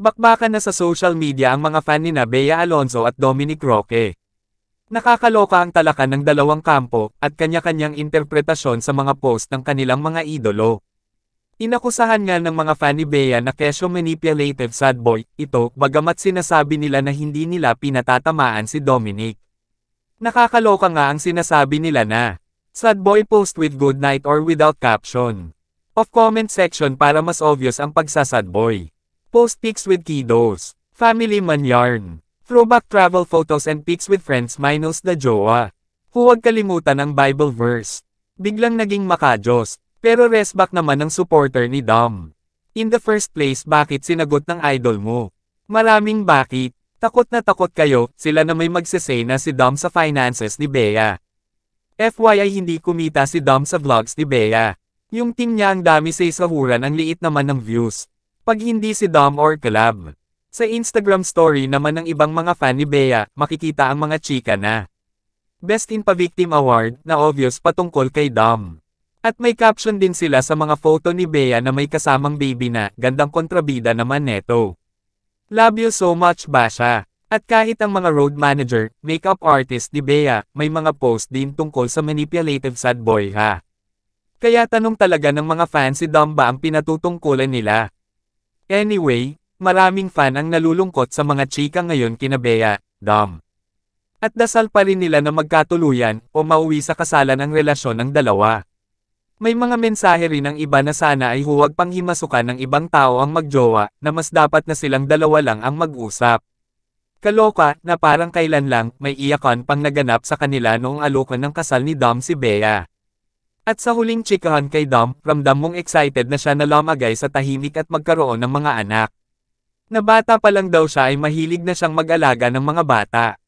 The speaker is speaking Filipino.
Bakbakan na sa social media ang mga fan nina Bea Alonzo at Dominic Roque. Nakakaloka ang talakan ng dalawang kampo at kanya-kanyang interpretasyon sa mga post ng kanilang mga idolo. Inakusahan nga ng mga fan ni Bea na kesyo manipulative sad boy ito bagamat sinasabi nila na hindi nila pinatatamaan si Dominic. Nakakaloka nga ang sinasabi nila na sad boy post with good night or without caption. Off comment section para mas obvious ang pagsasad boy. Post pics with kiddos. Family man yarn. Throwback travel photos and pics with friends minus the jowa. Huwag kalimutan ang Bible verse. Biglang naging makajos. Pero rest back naman ng supporter ni Dom. In the first place bakit sinagot ng idol mo? Maraming bakit. Takot na takot kayo, sila na may magsasay na si Dom sa finances ni Bea. FYI hindi kumita si Dom sa vlogs ni Bea. Yung team niya ang dami sa isahuran ang liit naman ng views. Pag hindi si Dom or collab. Sa Instagram story naman ng ibang mga fan ni Bea, makikita ang mga chika na Best in Pa-Victim Award na obvious patungkol kay Dom. At may caption din sila sa mga photo ni Bea na may kasamang baby na gandang kontrabida naman neto. Love you so much Basha. At kahit ang mga road manager, makeup artist ni Bea, may mga post din tungkol sa manipulative sad boy ha. Kaya tanong talaga ng mga fans si Dom ba ang pinatutungkulan nila? Anyway, maraming fan ang nalulungkot sa mga chika ngayon kina Bea, Dom. At dasal pa rin nila na magkatuluyan o mauwi sa kasalan ang relasyon ng dalawa. May mga mensahe rin ng iba na sana ay huwag pang himasukan ng ibang tao ang magjowa na mas dapat na silang dalawa lang ang mag-usap. Kaloka na parang kailan lang may iyakan pang naganap sa kanila noong alukan ng kasal ni Dom si Bea. At sa huling chikahan kay Dom, ramdam mong excited na siya na lumagay sa tahimik at magkaroon ng mga anak. Na bata pa lang daw siya ay mahilig na siyang mag-alaga ng mga bata.